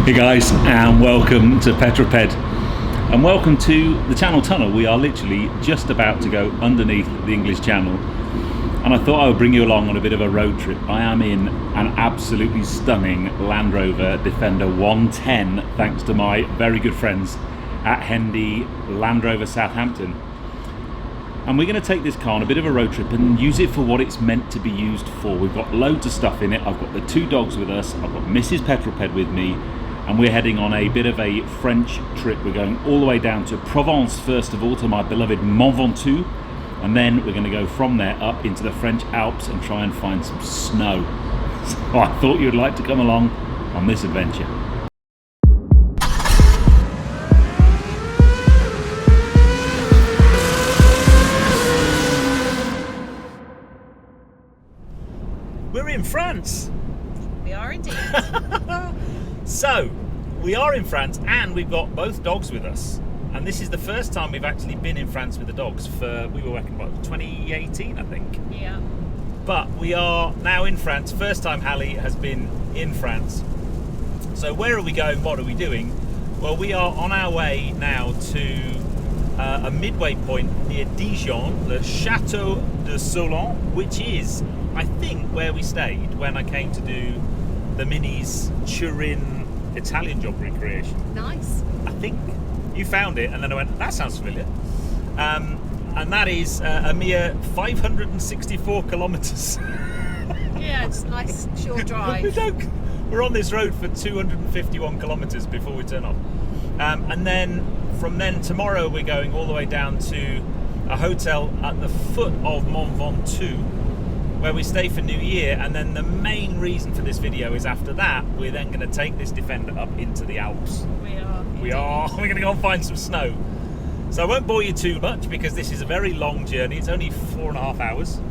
Hey guys, and welcome to Petrol Ped, and welcome to the Channel Tunnel. We are literally just about to go underneath the English Channel, and I thought I would bring you along on a bit of a road trip. I am in an absolutely stunning Land Rover Defender 110, thanks to my very good friends at Hendy Land Rover Southampton. And we're going to take this car on a bit of a road trip and use it for what it's meant to be used for. We've got loads of stuff in it. I've got the two dogs with us, I've got Mrs. Petrol Ped with me, and we're heading on a bit of a French trip. We're going all the way down to Provence first of all, to my beloved Mont Ventoux, and then we're going to go from there up into the French Alps and try and find some snow. So I thought you'd like to come along on this adventure. We're in France. We are indeed. So, we are in France and we've got both dogs with us. And this is the first time we've actually been in France with the dogs we were working about 2018, I think. Yeah. But we are now in France. First time Hallie has been in France. So where are we going? What are we doing? Well, we are on our way now to a midway point near Dijon, the Chateau de Solon, which is, I think, where we stayed when I came to do the Mini's Turin Italian job recreation. Nice. I think you found it, and then I went, that sounds familiar. And that is a mere 564 kilometres. Yeah, it's a nice short drive. We're on this road for 251 kilometres before we turn off. And then from then tomorrow we're going all the way down to a hotel at the foot of Mont Ventoux, where we stay for New Year. And then the main reason for this video is after that we're then going to take this Defender up into the Alps. We're going to go and find some snow. So I won't bore you too much because this is a very long journey. It's only 4.5 hours.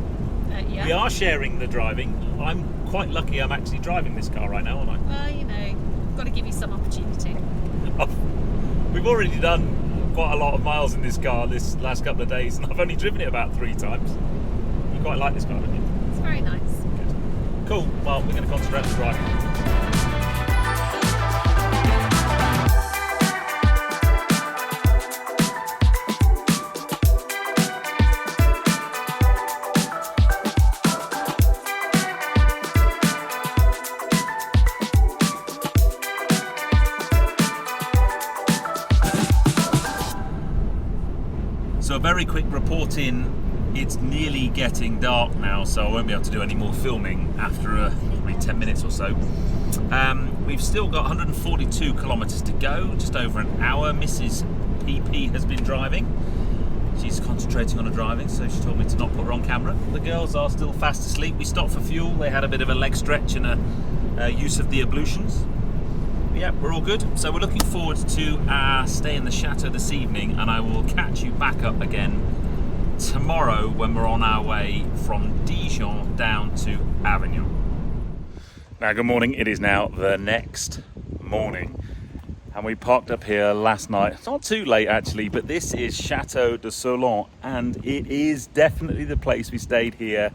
Yeah. We are sharing the driving. I'm quite lucky I'm actually driving this car right now, aren't I? Well, you know, got to give you some opportunity. We've already done quite a lot of miles in this car this last couple of days, and I've only driven it about 3 times. You quite like this car, don't you? It's very nice. Good. Cool. Well, we're going to concentrate on driving. So a very quick report in. It's nearly getting dark now, so I won't be able to do any more filming after probably 10 minutes or so. We've still got 142 kilometres to go, just over an hour. Mrs. PP has been driving. She's concentrating on her driving, so she told me to not put her on camera. The girls are still fast asleep. We stopped for fuel. They had a bit of a leg stretch and a use of the ablutions. Yeah, we're all good. So we're looking forward to our stay in the chateau this evening, and I will catch you back up again tomorrow when we're on our way from Dijon down to Avignon. Now, good morning. It is now the next morning, and we parked up here last night. It's not too late actually, but this is Chateau de Solon, and it is definitely the place we stayed here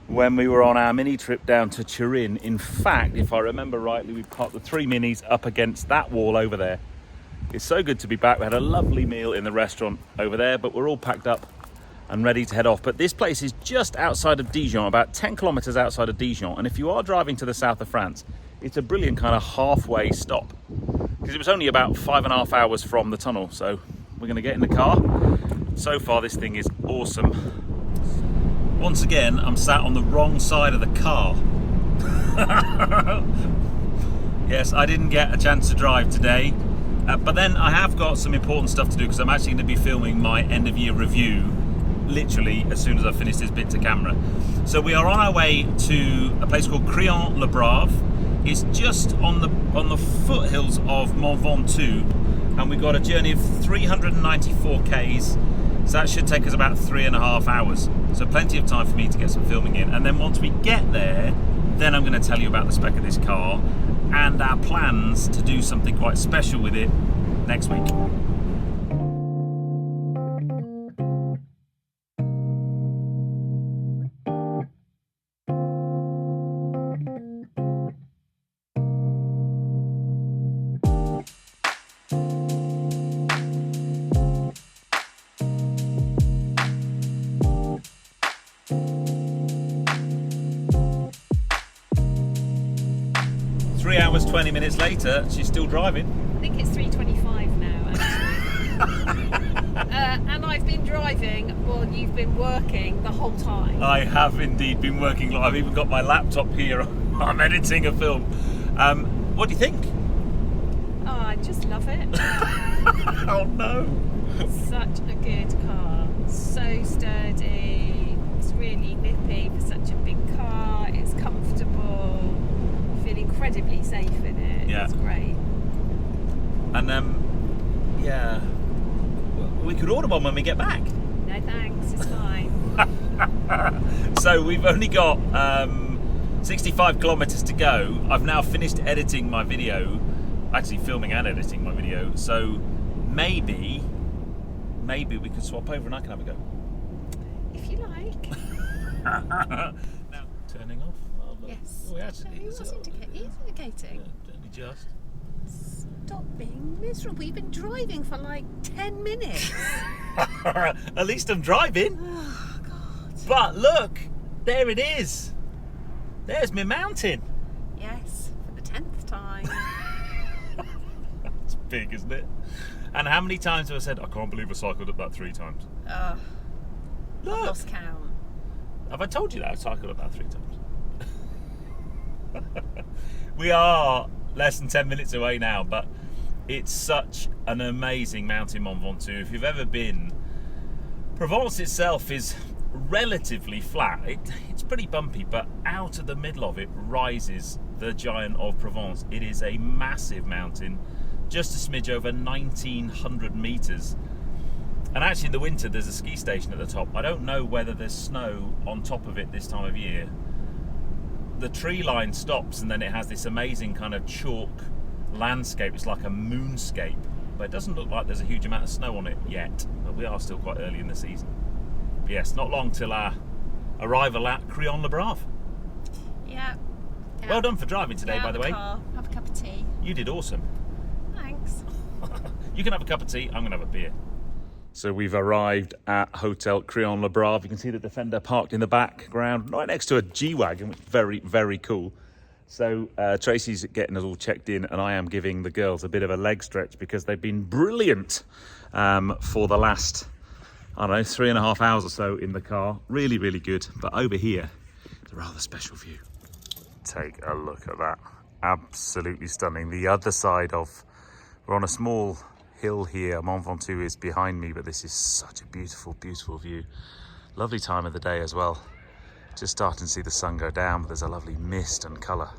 when we were on our mini trip down to Turin. In fact, if I remember rightly, we parked the 3 Minis up against that wall over there. It's so good to be back. We had a lovely meal in the restaurant over there, but we're all packed up and ready to head off. But this place is just outside of Dijon, about 10 kilometers outside of Dijon. And if you are driving to the south of France, it's a brilliant kind of halfway stop, because it was only about 5.5 hours from the tunnel. So we're going to get in the car. So far, this thing is awesome. Once again, I'm sat on the wrong side of the car. Yes, I didn't get a chance to drive today, but then I have got some important stuff to do, because I'm actually going to be filming my end of year review literally as soon as I finish this bit to camera. So we are on our way to a place called Crillon-le-Brave. It's just on the foothills of Mont Ventoux, and we've got a journey of 394 k's. So that should take us about 3.5 hours. So plenty of time for me to get some filming in. And then once we get there, then I'm going to tell you about the spec of this car and our plans to do something quite special with it next week. 20 minutes later, she's still driving. I think it's 3:25 now, actually. And I've been driving while you've been working the whole time. I have indeed been working. I've even got my laptop here. I'm editing a film. What do you think? Oh, I just love it. Oh no. Such a good car. So sturdy. It's really nippy for such a big car. It's comfortable. I feel incredibly safe in it. Yeah. It's great. And yeah, we could order one when we get back. No thanks, it's fine. So we've only got 65 kilometers to go. I've now finished editing my video, actually filming and editing my video. So maybe we could swap over and I can have a go. If you like. Now turning off. Oh, look. Yes. Oh, actually, He's indicating. Only just. Stop being miserable. You've been driving for like 10 minutes. At least I'm driving. Oh, God. But look, there it is. There's my mountain. Yes, for the 10th time. It's big, isn't it? And how many times have I said, I can't believe I cycled up that 3 times? I've Look. lost count. Have I told you that I cycled up that 3 times? We are less than 10 minutes away now, but it's such an amazing mountain, Mont Ventoux. If you've ever been, Provence itself is relatively flat. It's pretty bumpy, but out of the middle of it rises the Giant of Provence. It is a massive mountain, just a smidge over 1,900 meters. And actually in the winter there's a ski station at the top. I don't know whether there's snow on top of it this time of year. The tree line stops and then it has this amazing kind of chalk landscape. It's like a moonscape, but it doesn't look like there's a huge amount of snow on it yet, but we are still quite early in the season. But yes, not long till our arrival at Courchevel. Yeah. Well done for driving today, by the way. Car. Have a cup of tea. You did awesome. Thanks. You can have a cup of tea, I'm going to have a beer. So we've arrived at Hotel Courchevel. You can see the Defender parked in the background, right next to a G-Wagon, which is very, very cool. So Tracy's getting us all checked in and I am giving the girls a bit of a leg stretch because they've been brilliant for the last, I don't know, 3.5 hours or so in the car. Really, really good. But over here, it's a rather special view. Take a look at that. Absolutely stunning. The other side of, we're on a small hill here. Mont Ventoux is behind me, but this is such a beautiful, beautiful view. Lovely time of the day as well. Just starting to see the sun go down, but there's a lovely mist and colour.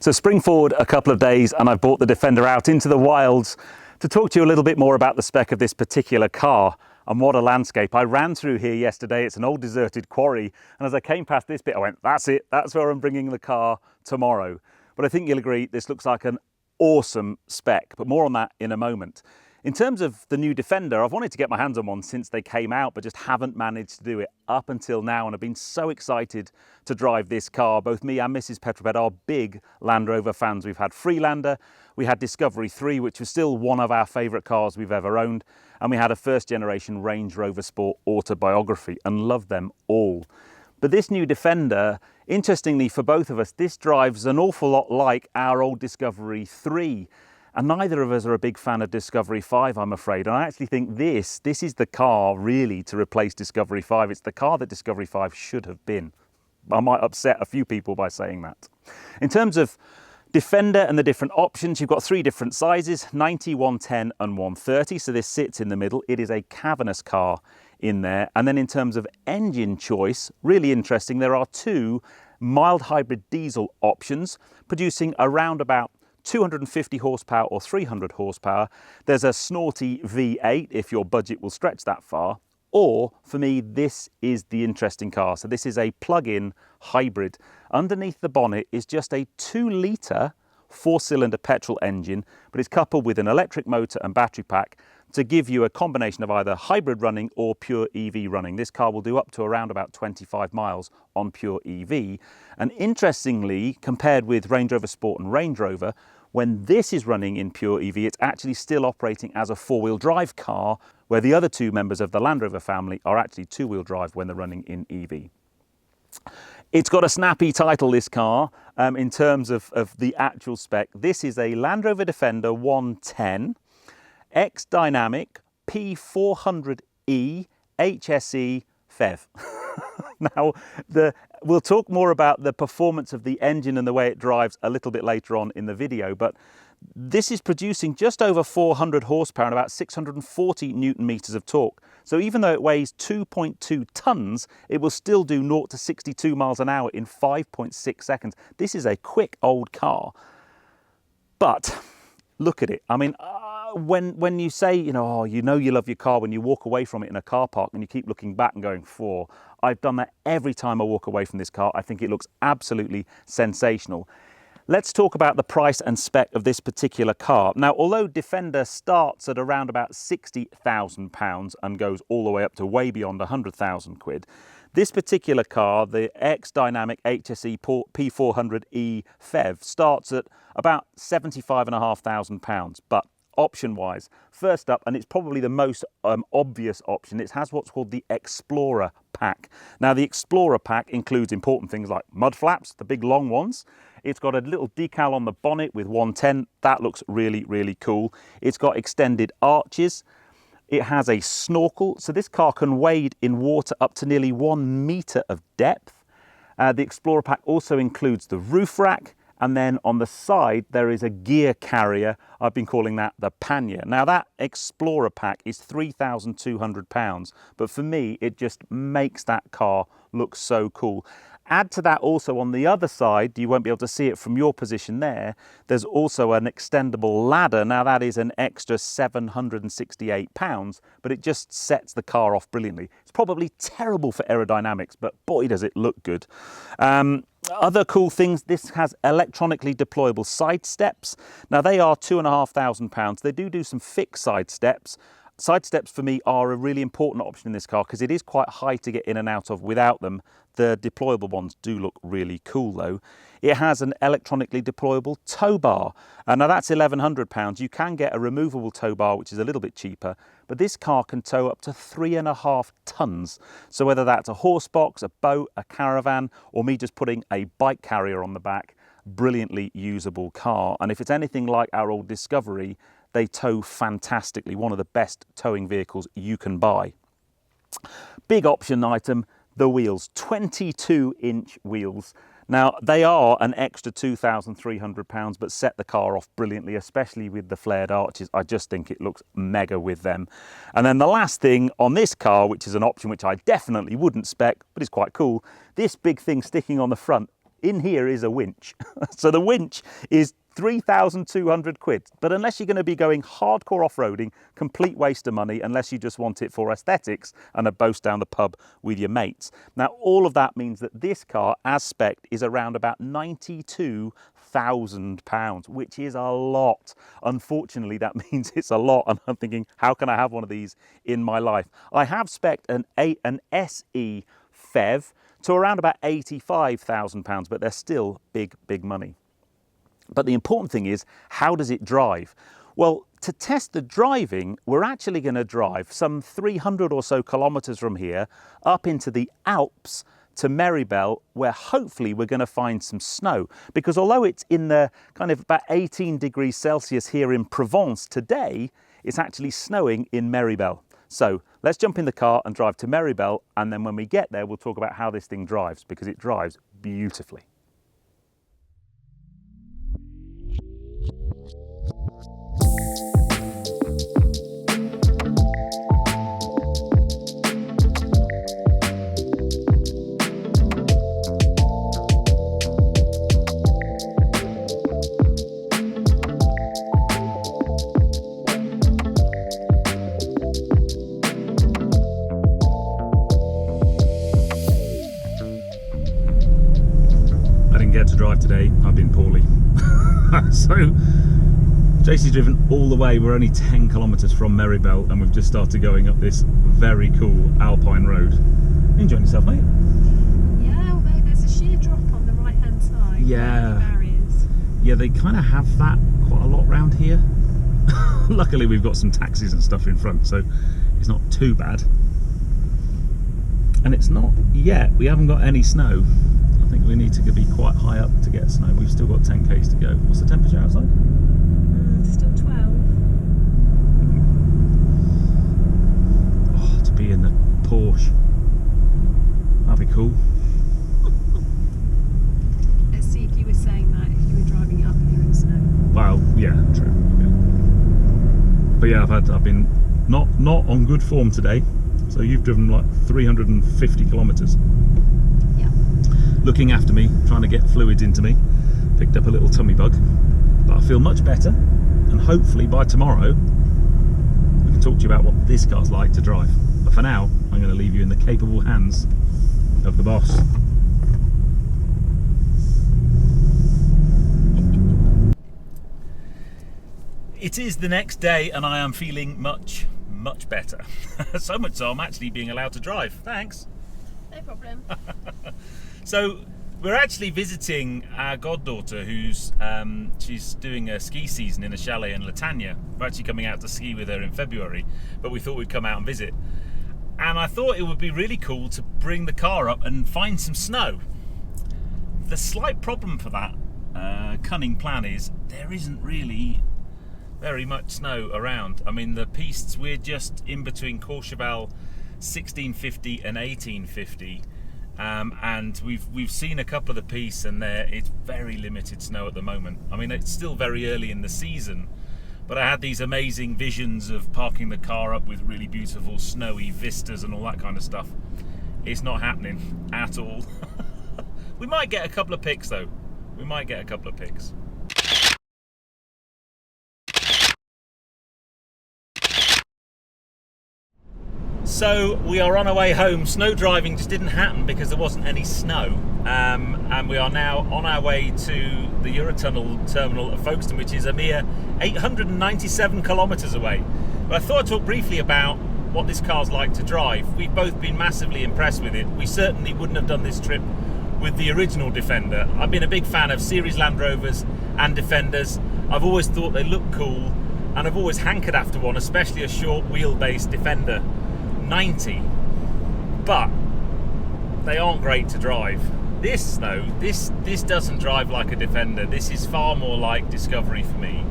So spring forward a couple of days and I've brought the Defender out into the wilds to talk to you a little bit more about the spec of this particular car. And what a landscape. I ran through here yesterday. It's an old deserted quarry. And as I came past this bit, I went, that's it. That's where I'm bringing the car tomorrow. But I think you'll agree, this looks like an awesome spec, but more on that in a moment. In terms of the new Defender, I've wanted to get my hands on one since they came out, but just haven't managed to do it up until now. And I've been so excited to drive this car. Both me and Mrs. Petrol Ped are big Land Rover fans. We've had Freelander, we had Discovery 3, which was still one of our favourite cars we've ever owned. And we had a first generation Range Rover Sport Autobiography and loved them all. But this new Defender, interestingly for both of us, this drives an awful lot like our old Discovery 3. And neither of us are a big fan of Discovery 5, I'm afraid. And I actually think this is the car really to replace Discovery 5. It's the car that Discovery 5 should have been. I might upset a few people by saying that. In terms of Defender and the different options, you've got 3 different sizes, 90, 110 and 130. So this sits in the middle. It is a cavernous car in there. And then in terms of engine choice, really interesting, there are 2 mild hybrid diesel options producing around about 250 horsepower or 300 horsepower. There's a snorty V8 if your budget will stretch that far. Or for me, this is the interesting car. So this is a plug-in hybrid. Underneath the bonnet is just a 2-litre 4-cylinder petrol engine, but it's coupled with an electric motor and battery pack to give you a combination of either hybrid running or pure EV running. This car will do up to around about 25 miles on pure EV. And interestingly, compared with Range Rover Sport and Range Rover, when this is running in pure EV, it's actually still operating as a four-wheel drive car, where the other two members of the Land Rover family are actually two-wheel drive when they're running in EV. It's got a snappy title, this car, in terms of the actual spec. This is a Land Rover Defender 110 X-Dynamic P400e HSE PHEV. Now, we'll talk more about the performance of the engine and the way it drives a little bit later on in the video, but this is producing just over 400 horsepower and about 640 newton meters of torque. So even though it weighs 2.2 tons, it will still do 0 to 62 miles an hour in 5.6 seconds. This is a quick old car. But look at it. I mean, when you say, you know you love your car when you walk away from it in a car park and you keep looking back and going, I've done that every time I walk away from this car. I think it looks absolutely sensational. Let's talk about the price and spec of this particular car. Now, although Defender starts at around about £60,000 and goes all the way up to way beyond 100,000 quid, this particular car, the X-Dynamic HSE P400e PHEV, starts at about £75,500. But option-wise, first up, and it's probably the most obvious option, it has what's called the Explorer Pack. Now, the Explorer Pack includes important things like mud flaps, the big long ones. It's got a little decal on the bonnet with 110. That looks really, really cool. It's got extended arches. It has a snorkel, so this car can wade in water up to nearly 1 meter of depth. The Explorer Pack also includes the roof rack, and then on the side there is a gear carrier. I've been calling that the pannier. Now, that Explorer Pack is £3,200, but for me it just makes that car look so cool. Add to that also on the other side, you won't be able to see it from your position there, there's also an extendable ladder. Now, that is an extra £768, but it just sets the car off brilliantly. It's probably terrible for aerodynamics, but boy does it look good. Other cool things, this has electronically deployable side steps. Now, they are £2,500. They do some fixed side steps. Side steps for me are a really important option in this car because it is quite high to get in and out of without them. The deployable ones do look really cool though. It has an electronically deployable tow bar. Now, that's £1,100. You can get a removable tow bar, which is a little bit cheaper, but this car can tow up to 3.5 tons. So whether that's a horse box, a boat, a caravan, or me just putting a bike carrier on the back, brilliantly usable car. And if it's anything like our old Discovery, they tow fantastically. One of the best towing vehicles you can buy. Big option item, the wheels, 22-inch wheels. Now, they are an extra £2,300, but set the car off brilliantly, especially with the flared arches. I just think it looks mega with them. And then the last thing on this car, which is an option which I definitely wouldn't spec, but it's quite cool, this big thing sticking on the front, in here is a winch. So the winch is 3,200 quid. But unless you're going to be going hardcore off-roading, complete waste of money, unless you just want it for aesthetics and a boast down the pub with your mates. Now, all of that means that this car, as spec, is around about £92,000, which is a lot. Unfortunately, that means it's a lot. And I'm thinking, how can I have one of these in my life? I have spec'd an SE PHEV to around about £85,000, but they're still big, big money. But the important thing is, how does it drive? Well, to test the driving, we're actually going to drive some 300 or so kilometres from here up into the Alps to Meribel, where hopefully we're going to find some snow. Because although it's in the kind of about 18 degrees Celsius here in Provence today, it's actually snowing in Meribel. So let's jump in the car and drive to Meribel, and then when we get there, we'll talk about how this thing drives, because it drives beautifully. To drive today, I've been poorly. So JC's driven all the way. We're only 10 kilometres from Meribel, and we've just started going up this very cool alpine road. You enjoying yourself, mate? Yeah, although there's a sheer drop on the right hand side. Yeah. Barriers. Yeah, they kind of have that quite a lot round here. Luckily we've got some taxis and stuff in front, so it's not too bad. And it's not yet, we haven't got any snow. I think we need to be quite high up to get snow. We've still got 10 k's to go. What's the temperature outside? Still 12. Oh, to be in the Porsche. That'd be cool. Let's see if you were saying that if you were driving up here in snow. Well, yeah, true. Okay. But yeah, I've been not on good form today. So you've driven like 350 kilometres. Yeah. Looking after me, trying to get fluids into me. Picked up a little tummy bug, but I feel much better. And hopefully by tomorrow, we can talk to you about what this car's like to drive. But for now, I'm going to leave you in the capable hands of the boss. It is the next day and I am feeling much better. So much so I'm actually being allowed to drive. Thanks. No problem. So we're actually visiting our goddaughter who's she's doing a ski season in a chalet in Latagna. We're actually coming out to ski with her in February, but we thought we'd come out and visit. And I thought it would be really cool to bring the car up and find some snow. The slight problem for that cunning plan is there isn't really very much snow around. I mean, the pistes, we're just in between Courchevel 1650 and 1850, and we've seen a couple of the pistes, and it's very limited snow at the moment. I mean, it's still very early in the season, but I had these amazing visions of parking the car up with really beautiful snowy vistas and all that kind of stuff. It's not happening at all. We might get a couple of pics though. We might get a couple of pics. So we are on our way home. Snow driving just didn't happen because there wasn't any snow, and we are now on our way to the Eurotunnel terminal at Folkestone, which is a mere 897 kilometres away. But I thought I'd talk briefly about what this car's like to drive. We've both been massively impressed with it. We certainly wouldn't have done this trip with the original Defender. I've been a big fan of series Land Rovers and Defenders. I've always thought they look cool, and I've always hankered after one, especially a short wheelbase Defender 90, but they aren't great to drive. This though, this doesn't drive like a Defender. This is far more like Discovery for me.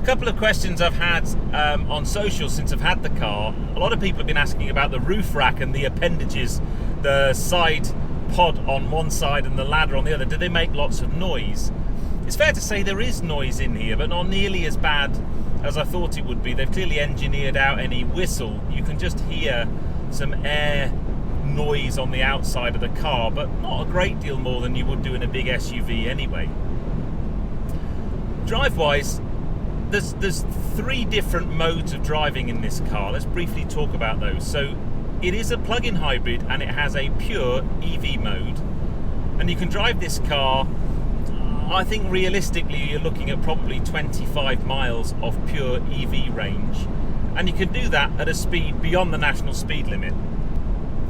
A couple of questions I've had on social since I've had the car. A lot of people have been asking about the roof rack and the appendages, the side pod on one side and the ladder on the other. Do they make lots of noise? It's fair to say there is noise in here, but not nearly as bad as I thought it would be. They've clearly engineered out any whistle. You can just hear some air noise on the outside of the car, but not a great deal more than you would do in a big SUV anyway. Drive-wise, there's three different modes of driving in this car. Let's briefly talk about those. So it is a plug-in hybrid and it has a pure EV mode, and you can drive this car, I think realistically you're looking at probably 25 miles of pure EV range, and you can do that at a speed beyond the national speed limit.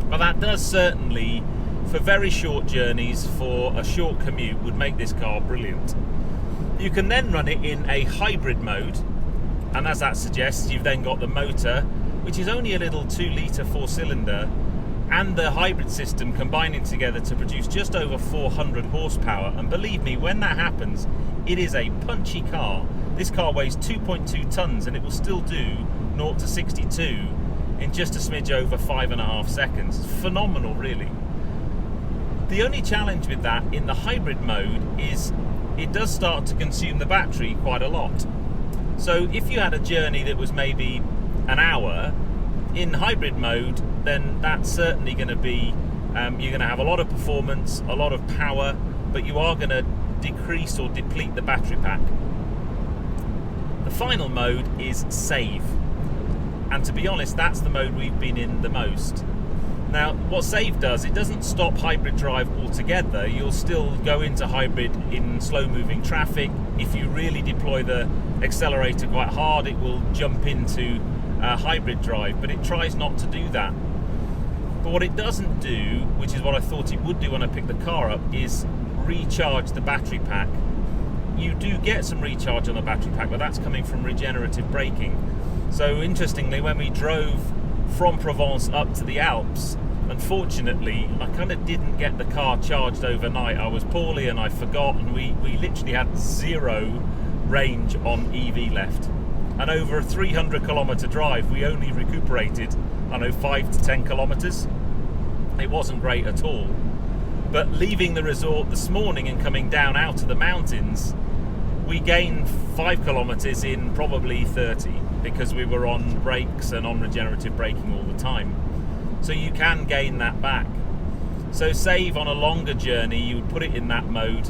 But that does certainly, for very short journeys, for a short commute, would make this car brilliant. You can then run it in a hybrid mode, and as that suggests, you've then got the motor, which is only a little 2-litre 4-cylinder, and the hybrid system combining together to produce just over 400 horsepower. And believe me, when that happens, it is a punchy car. This car weighs 2.2 tons and it will still do 0 to 62 in just a smidge over 5.5 seconds. It's phenomenal, really. The only challenge with that in the hybrid mode is it does start to consume the battery quite a lot. So if you had a journey that was maybe an hour in hybrid mode, then that's certainly going to be, you're going to have a lot of performance, a lot of power, but you are going to decrease or deplete the battery pack. The final mode is save, and to be honest, that's the mode we've been in the most. Now, what Save does, it doesn't stop hybrid drive altogether. You'll still go into hybrid in slow-moving traffic. If you really deploy the accelerator quite hard, it will jump into hybrid drive, but it tries not to do that. But what it doesn't do, which is what I thought it would do when I picked the car up, is recharge the battery pack. You do get some recharge on the battery pack, but that's coming from regenerative braking. So interestingly, when we drove from Provence up to the Alps, unfortunately I kind of didn't get the car charged overnight. I was poorly and I forgot, and we literally had 0 range on EV left, and over a 300 kilometre drive we only recuperated, I don't know, 5 to 10 kilometres. It wasn't great at all. But leaving the resort this morning and coming down out of the mountains, we gained 5 kilometres in probably 30, because we were on brakes and on regenerative braking all the time. So you can gain that back. So Save, on a longer journey, you would put it in that mode,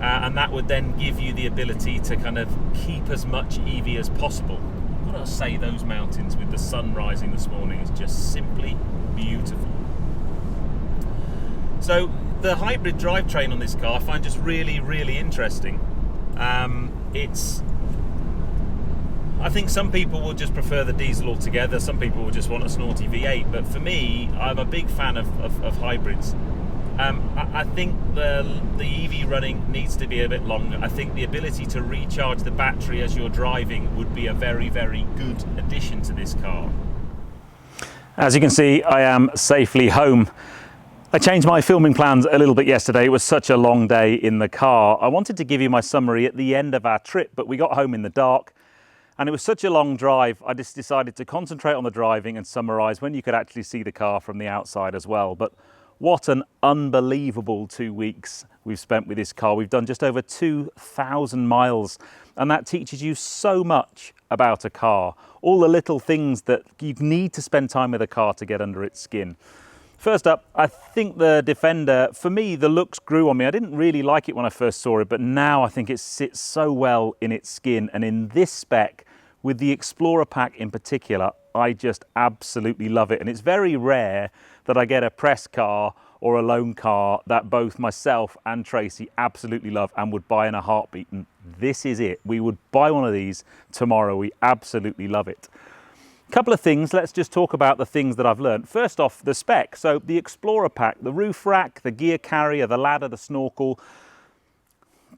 and that would then give you the ability to kind of keep as much EV as possible. I've got to say, those mountains with the sun rising this morning is just simply beautiful. So the hybrid drivetrain on this car I find just really, really interesting. I think some people will just prefer the diesel altogether, some people will just want a snorty V8, but for me, I'm a big fan of hybrids. I think the EV running needs to be a bit longer. I think the ability to recharge the battery as you're driving would be a very, very good addition to this car. As you can see, I am safely home. I changed my filming plans a little bit yesterday. It was such a long day in the car. I wanted to give you my summary at the end of our trip, but we got home in the dark and it was such a long drive. I just decided to concentrate on the driving and summarise when you could actually see the car from the outside as well. But what an unbelievable 2 weeks we've spent with this car. We've done just over 2,000 miles, and that teaches you so much about a car. All the little things that you need to spend time with a car to get under its skin. First up, I think the Defender, for me, the looks grew on me. I didn't really like it when I first saw it, but now I think it sits so well in its skin. And in this spec, with the Explorer pack in particular, I just absolutely love it. And it's very rare that I get a press car or a loan car that both myself and Tracy absolutely love and would buy in a heartbeat. And this is it. We would buy one of these tomorrow. We absolutely love it. Couple of things, let's just talk about the things that I've learned. First off, the spec. So the Explorer pack, the roof rack, the gear carrier, the ladder, the snorkel,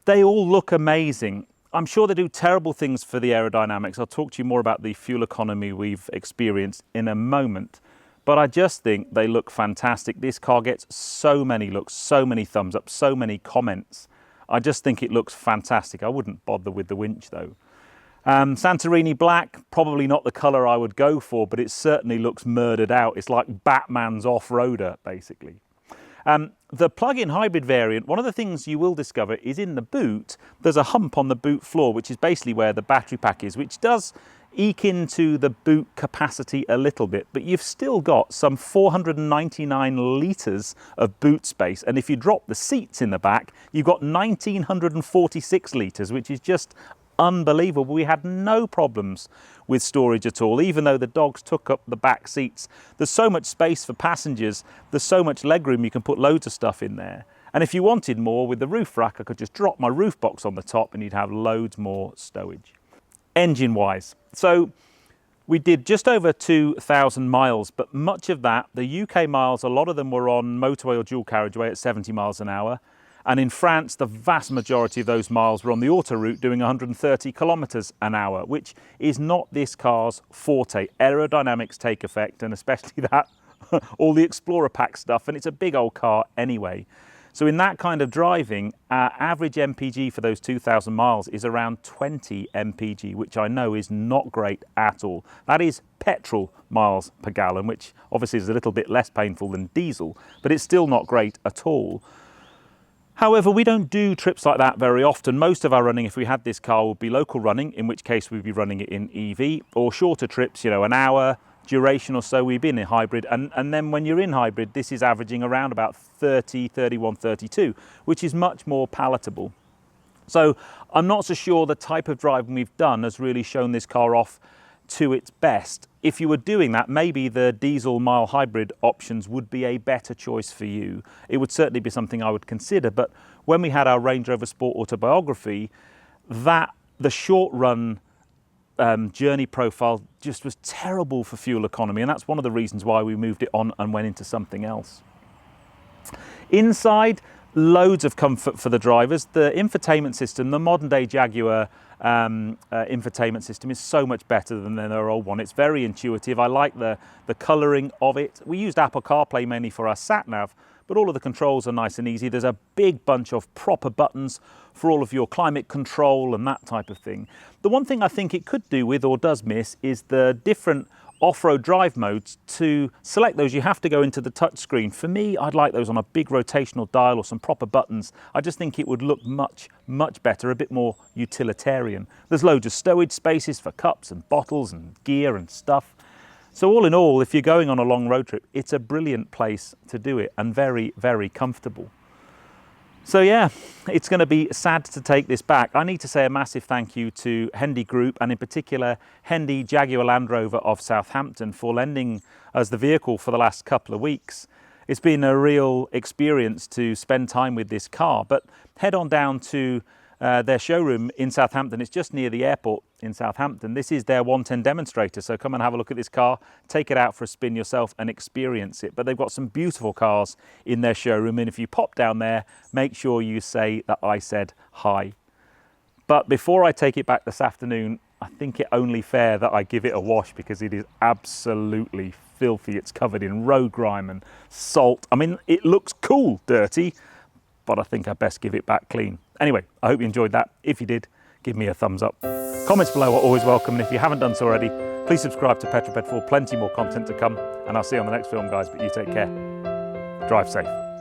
they all look amazing. I'm sure they do terrible things for the aerodynamics. I'll talk to you more about the fuel economy we've experienced in a moment. But I just think they look fantastic. This car gets so many looks, so many thumbs up, so many comments. I just think it looks fantastic. I wouldn't bother with the winch though. Santorini black, probably not the colour I would go for, but it certainly looks murdered out. It's like Batman's off-roader, basically. The plug-in hybrid variant, one of the things you will discover is in the boot, there's a hump on the boot floor, which is basically where the battery pack is, which does eke into the boot capacity a little bit, but you've still got some 499 litres of boot space. And if you drop the seats in the back, you've got 1,946 litres, which is just unbelievable. We had no problems with storage at all, even though the dogs took up the back seats. There's so much space for passengers, there's so much legroom, you can put loads of stuff in there. And if you wanted more with the roof rack, I could just drop my roof box on the top and you'd have loads more stowage. Engine wise, so we did just over 2,000 miles, but much of that, the UK miles, a lot of them were on motorway or dual carriageway at 70 miles an hour. And in France, the vast majority of those miles were on the autoroute doing 130 kilometres an hour, which is not this car's forte. Aerodynamics take effect, and especially that, all the Explorer pack stuff, and it's a big old car anyway. So in that kind of driving, our average MPG for those 2,000 miles is around 20 MPG, which I know is not great at all. That is petrol miles per gallon, which obviously is a little bit less painful than diesel, but it's still not great at all. However, we don't do trips like that very often. Most of our running, if we had this car, would be local running, in which case we'd be running it in EV, or shorter trips, you know, an hour duration or so, we've been in hybrid. And then when you're in hybrid, this is averaging around about 30, 31, 32, which is much more palatable. So I'm not so sure the type of driving we've done has really shown this car off to its best. If you were doing that, maybe the diesel mild hybrid options would be a better choice for you. It would certainly be something I would consider, but when we had our Range Rover Sport autobiography, the short run journey profile just was terrible for fuel economy, and that's one of the reasons why we moved it on and went into something else. Inside, loads of comfort for the drivers. The infotainment system, the modern day Jaguar infotainment system, is so much better than their old one. It's very intuitive. I like the colouring of it. We used Apple CarPlay mainly for our sat-nav, but all of the controls are nice and easy. There's a big bunch of proper buttons for all of your climate control and that type of thing. The one thing I think it could do with, or does miss, is the different off-road drive modes. To select those, you have to go into the touchscreen. For me, I'd like those on a big rotational dial or some proper buttons. I just think it would look much, much better, a bit more utilitarian. There's loads of stowage spaces for cups and bottles and gear and stuff. So all in all, if you're going on a long road trip, it's a brilliant place to do it, and very, very comfortable. So yeah, it's going to be sad to take this back. I need to say a massive thank you to Hendy Group, and in particular Hendy Jaguar Land Rover of Southampton, for lending us the vehicle for the last couple of weeks. It's been a real experience to spend time with this car, but head on down to their showroom in Southampton. It's just near the airport in Southampton. This is their 110 demonstrator, so come and have a look at this car, take it out for a spin yourself and experience it. But they've got some beautiful cars in their showroom, and if you pop down there, make sure you say that I said hi. But before I take it back this afternoon, I think it only fair that I give it a wash, because it is absolutely filthy. It's covered in road grime and salt. I mean, it looks cool dirty, but I think I best give it back clean. Anyway, I hope you enjoyed that. If you did, give me a thumbs up. Comments below are always welcome, and if you haven't done so already, please subscribe to Petrol Ped for plenty more content to come, and I'll see you on the next film, guys. But you take care. Drive safe.